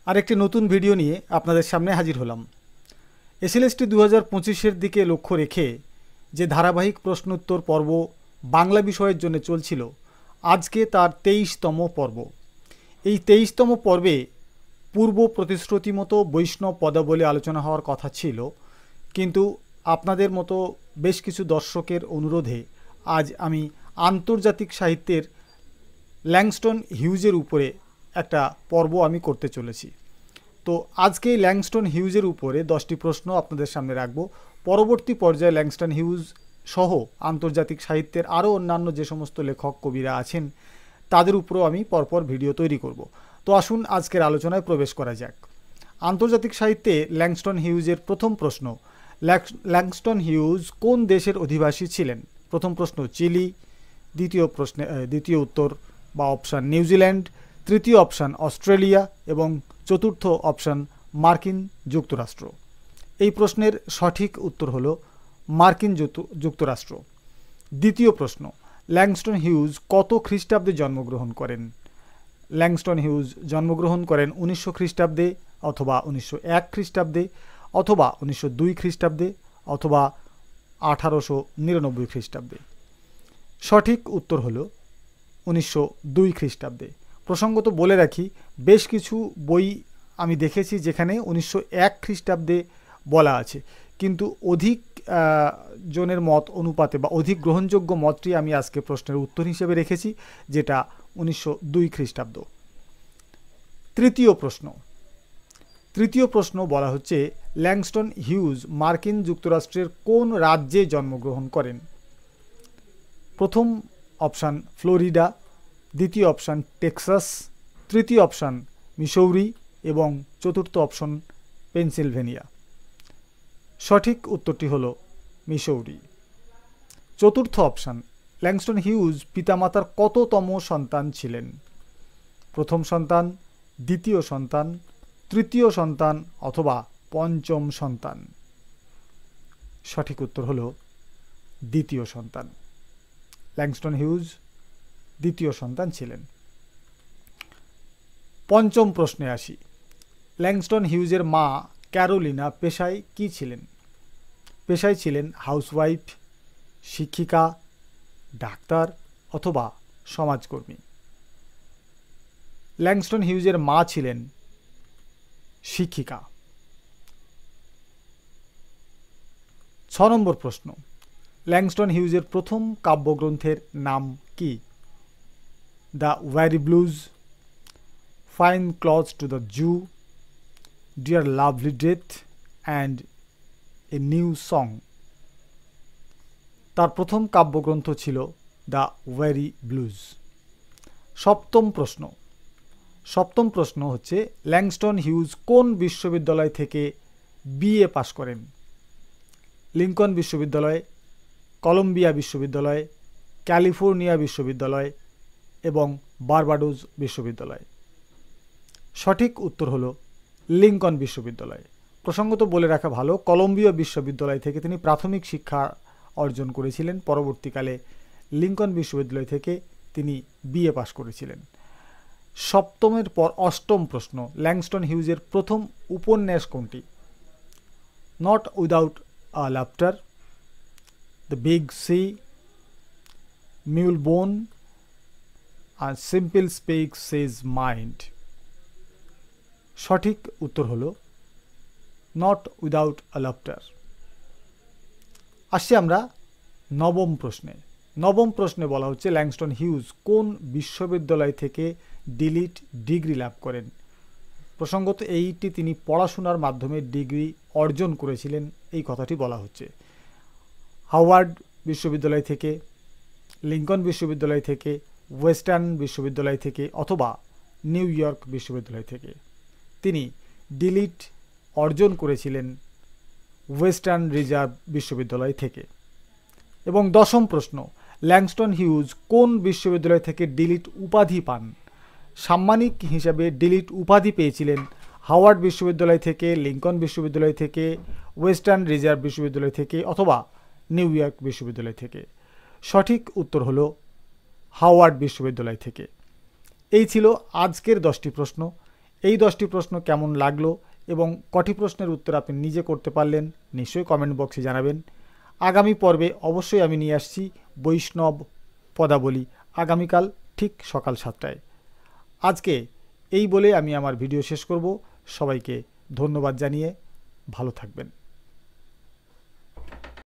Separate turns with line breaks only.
আরেকটি নতুন ভিডিও নিয়ে আপনাদের সামনে হাজির হলাম। এসএলএসটি 2025-এর দিকে লক্ষ্য রেখে যে ধারাবাহিক প্রশ্নোত্তর পর্ব বাংলা বিষয়ের জন্য চলছিল, আজকে তার 23তম পর্ব। এই 23তম পর্বে পূর্ব প্রতিশ্রুতি মতো বৈষ্ণব পদাবলী আলোচনা হওয়ার কথা ছিল, কিন্তু আপনাদের মতো বেশ কিছু দর্শকের অনুরোধে আজ আমি আন্তর্জাতিক সাহিত্যের ল্যাংস্টন হিউজের উপরে একটা পর্ব আমি করতে চলেছি। তো আজকে ল্যাংস্টন হিউজের উপরে 10টি প্রশ্ন আপনাদের সামনে রাখব। পরবর্তী পর্যায়ে ল্যাংস্টন হিউজ সহ আন্তর্জাতিক সাহিত্যের আরও অন্যান্য যে সমস্ত লেখক কবিরা আছেন তাদের উপরেও আমি পরপর ভিডিও তৈরি করব। তো আসুন আজকের আলোচনায় প্রবেশ করা যাক। আন্তর্জাতিক সাহিত্যে ল্যাংস্টন হিউজের প্রথম প্রশ্ন, ল্যাংস্টন হিউজ কোন দেশের অধিবাসী ছিলেন? প্রথম প্রশ্ন চিলি, দ্বিতীয় উত্তর বা অপশান নিউজিল্যান্ড, তৃতীয় অপশান অস্ট্রেলিয়া এবং চতুর্থ অপশান মার্কিন যুক্তরাষ্ট্র। এই প্রশ্নের সঠিক উত্তর হলো মার্কিন যুক্তরাষ্ট্র। দ্বিতীয় প্রশ্ন, ল্যাংস্টন হিউজ কত খ্রিস্টাব্দে জন্মগ্রহণ করেন? ল্যাংস্টন হিউজ জন্মগ্রহণ করেন 1900 খ্রিস্টাব্দে অথবা 1901 খ্রিস্টাব্দে অথবা 1902 খ্রিস্টাব্দে অথবা 1899 খ্রিস্টাব্দে। সঠিক উত্তর হলো 1902 খ্রিস্টাব্দে। প্রসঙ্গত বলে রাখি, বেশ কিছু বই আমি দেখেছি যেখানে 1901 খ্রিস্টাব্দে বলা আছে, কিন্তু অধিক জনের মত অনুপাতে বা অধিক গ্রহণযোগ্য মতটি আমি আজকে প্রশ্নের উত্তর হিসেবে রেখেছি, যেটা 1902 খ্রিস্টাব্দ। তৃতীয় প্রশ্ন বলা হচ্ছে, ল্যাংস্টন হিউজ মার্কিন যুক্তরাষ্ট্রের কোন রাজ্যে জন্মগ্রহণ করেন? প্রথম অপশান ফ্লোরিডা, দ্বিতীয় অপশান টেক্সাস, তৃতীয় অপশান মিসৌরি এবং চতুর্থ অপশন পেনসিলভেনিয়া। সঠিক উত্তরটি হলো মিসৌরি। চতুর্থ অপশান, ল্যাংস্টন হিউজ পিতামাতার কততম সন্তান ছিলেন? প্রথম সন্তান, দ্বিতীয় সন্তান, তৃতীয় সন্তান অথবা পঞ্চম সন্তান? সঠিক উত্তর হলো দ্বিতীয় সন্তান। ল্যাংস্টন হিউজ দ্বিতীয় সন্তান ছিলেন। পঞ্চম প্রশ্নে আসি। ল্যাংস্টন হিউজের মা ক্যারোলিনা পেশায় কি ছিলেন? পেশায় ছিলেন হাউসওয়াইফ, শিক্ষিকা, ডাক্তার অথবা সমাজকর্মী? ল্যাংস্টন হিউজের মা ছিলেন শিক্ষিকা। 6 নম্বর প্রশ্ন, ল্যাংস্টন হিউজের প্রথম কাব্যগ্রন্থের নাম কি? The weary blues, fine clothes to the Jew, dear lovely death and a new song. তার প্রথম কাব্যগ্রন্থ ছিল দ্য ওয়ারি ব্লুজ। সপ্তম প্রশ্ন হচ্ছে, ল্যাংস্টন হিউজ কোন বিশ্ববিদ্যালয় থেকে বিএ পাশ করেন? লিঙ্কন বিশ্ববিদ্যালয়, কলম্বিয়া বিশ্ববিদ্যালয়, ক্যালিফোর্নিয়া বিশ্ববিদ্যালয় এবং বার্বাডোস বিশ্ববিদ্যালয়? সঠিক উত্তর হলো লিঙ্কন বিশ্ববিদ্যালয়। প্রসঙ্গত বলে রাখা ভালো, কলম্বিয়া বিশ্ববিদ্যালয় থেকে তিনি প্রাথমিক শিক্ষা অর্জন করেছিলেন, পরবর্তীকালে লিঙ্কন বিশ্ববিদ্যালয় থেকে তিনি বিএ পাশ করেছিলেন। সপ্তমের পর অষ্টম প্রশ্ন, ল্যাংস্টন হিউজের প্রথম উপন্যাস কোনটি? Not without a laughter, the big sea, mule bone আর সিম্পল স্পেক্স সেজ মাইন্ড? সঠিক উত্তর হলো নট উইদাউট আ লাফটার। আসছি আমরা নবম প্রশ্নে বলা হচ্ছে, ল্যাংস্টন হিউজ কোন বিশ্ববিদ্যালয় থেকে ডিলিট ডিগ্রি লাভ করেন? প্রসঙ্গত এইটি তিনি পড়াশোনার মাধ্যমে ডিগ্রি অর্জন করেছিলেন, এই কথাটি বলা হচ্ছে। হাওয়ার্ড বিশ্ববিদ্যালয় থেকে, লিঙ্কন বিশ্ববিদ্যালয় থেকে, ওয়েস্টার্ন বিশ্ববিদ্যালয় থেকে অথবা নিউ ইয়র্ক বিশ্ববিদ্যালয় থেকে? তিনি ডিলিট অর্জন করেছিলেন ওয়েস্টার্ন রিজার্ভ বিশ্ববিদ্যালয় থেকে। এবং দশম প্রশ্ন, ল্যাংস্টন হিউজ কোন বিশ্ববিদ্যালয় থেকে ডিলিট উপাধি পান? সাম্মানিক হিসাবে ডিলিট উপাধি পেয়েছিলেন হাওয়ার্ড বিশ্ববিদ্যালয় থেকে, লিঙ্কন বিশ্ববিদ্যালয় থেকে, ওয়েস্টার্ন রিজার্ভ বিশ্ববিদ্যালয় থেকে অথবা নিউ ইয়র্ক বিশ্ববিদ্যালয় থেকে? সঠিক উত্তর হলো হাওয়ার্ড বিশ্ববিদ্যালয় থেকে। এই ছিল আজকের 10টি প্রশ্ন। এই 10টি প্রশ্ন কেমন লাগলো এবং কটি প্রশ্নের উত্তর আপনি নিজে করতে পারলেন নিশ্চয়ই কমেন্ট বক্সে জানাবেন। আগামী পর্বে অবশ্যই আমি নিয়ে আসছি বৈষ্ণব পদাবলী, আগামীকাল ঠিক সকাল 7টায়। আজকে এই বলে আমি আমার ভিডিও শেষ করব। সবাইকে ধন্যবাদ জানিয়ে ভালো থাকবেন।